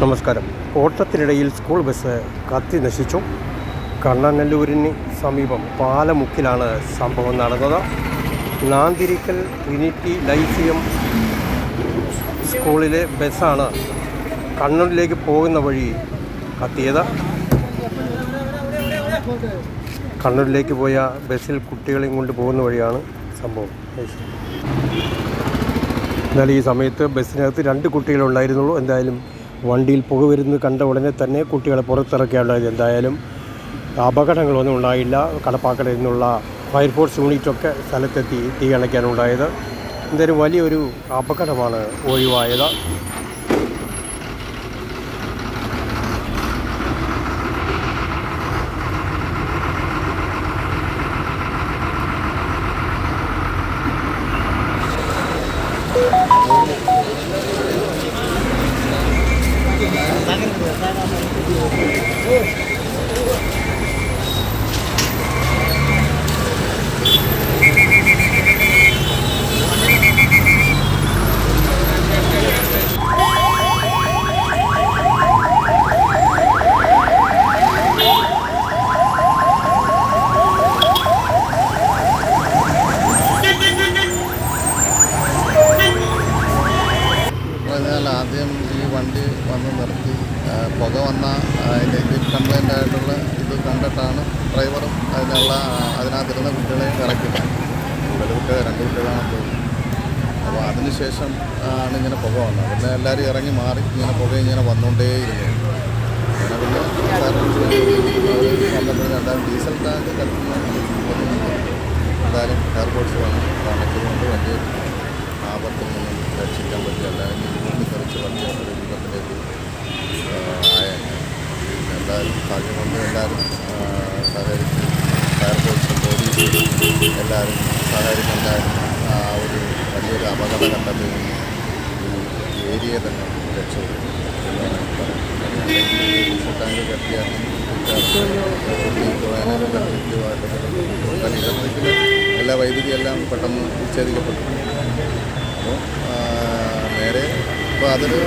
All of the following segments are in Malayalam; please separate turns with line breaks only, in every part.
നമസ്കാരം. ഓട്ടത്തിനിടയിൽ സ്കൂൾ ബസ് കത്തി നശിച്ചു. കണ്ണനല്ലൂരിന് സമീപം പാലമുക്കിലാണ് സംഭവം നടന്നത്. നാന്തിരിക്കൽ ട്രിനിറ്റി ലൈസിയം സ്കൂളിലെ ബസ്സാണ് കണ്ണൂരിലേക്ക് പോകുന്ന വഴി കത്തിയത്. കണ്ണൂരിലേക്ക് പോയ ബസ്സിൽ കുട്ടികളെയും കൊണ്ട് പോകുന്ന വഴിയാണ് സംഭവം. എന്നാൽ ഈ സമയത്ത് ബസ്സിനകത്ത് 2 കുട്ടികളുണ്ടായിരുന്നുള്ളൂ. എന്തായാലും വണ്ടിയിൽ പുക വരുന്നത് കണ്ട ഉടനെ തന്നെ കുട്ടികളെ പുറത്തിറക്കുകയുണ്ടായത്. എന്തായാലും അപകടങ്ങളൊന്നും ഉണ്ടായില്ല. കടപ്പാക്കടയിൽ നിന്നുള്ള ഫയർഫോഴ്സ് യൂണിറ്റൊക്കെ സ്ഥലത്തെത്തി തീ അണയ്ക്കാനുണ്ടായത്. എന്തായാലും വലിയൊരു അപകടമാണ് ഒഴിവായത്.
ആദ്യം ഈ വണ്ടി വന്ന് നിർത്തി പുക വന്ന അതിൻ്റെ എഞ്ചിൻ കംപ്ലൈൻ്റ് ആയിട്ടുള്ള ഇത് കണ്ടിട്ടാണ് ഡ്രൈവറും അതിനകത്തിരുന്ന കുട്ടികളെ ഇറക്കില്ല. കൂടുതൽ കുട്ടികൾ 2 കുട്ടികളാണ് തോന്നുന്നത്. അപ്പോൾ അതിനുശേഷം ആണ് ഇങ്ങനെ പുക വന്നത്. പിന്നെ എല്ലാവരും ഇറങ്ങി മാറി ഇങ്ങനെ പുക ഇങ്ങനെ വന്നുകൊണ്ടേയിരുന്നു. അങ്ങനെ പിന്നെ വന്നപ്പോഴും എന്തായാലും ഡീസൽ ടാങ്ക് കത്തുന്ന എന്തായാലും എയർപോർട്ട്സ് വന്നു കാണിക്കുന്നതുകൊണ്ട് വലിയ ആപത്തിൽ നിന്നും രക്ഷിക്കാൻ പറ്റിയ അല്ലെങ്കിൽ കുറച്ച് വലിയ ഒരു രൂപത്തിലേക്ക് ആയേനെ. എന്തായാലും ഭാഗ്യം കൊണ്ട് എല്ലാവരും സഹകരിച്ച് ഫയർഫോഴ്സും പോലീസും എല്ലാവരും സഹകരിക്കുന്നുണ്ടായിരുന്നു. ആ ഒരു വലിയൊരു അപകടഘട്ടത്തിൽ നിന്ന് ഈ ഏരിയയെ തന്നെ രക്ഷപ്പെട്ടു എന്നാണ് പറയുന്നത്. ടാങ്ക് കെട്ടിയാൽ ഇലക്ട്രിക്കിൽ എല്ലാ വൈദ്യുതിയെല്ലാം പെട്ടെന്ന് വിച്ഛേദിക്കപ്പെട്ടു. അപ്പോൾ നേരെ ഇപ്പോൾ അതൊരു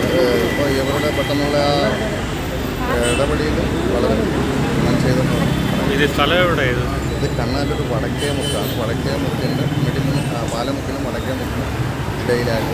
ഇപ്പോൾ ഇവരുടെ പെട്ടെന്നുള്ള ആ ഇടപെടിയിൽ വളരെ ചെയ്തെന്നാണ്.
ഇത് സ്ഥലം എവിടെയാണ്?
ഇത് കണ്ണനല്ലൂർ വടക്കേ മുക്കാണ്. വടക്കേ മുക്കിൻ്റെ പാലമുക്കിനും വടക്കേ മുക്കിനും ഇടയിലായിട്ട്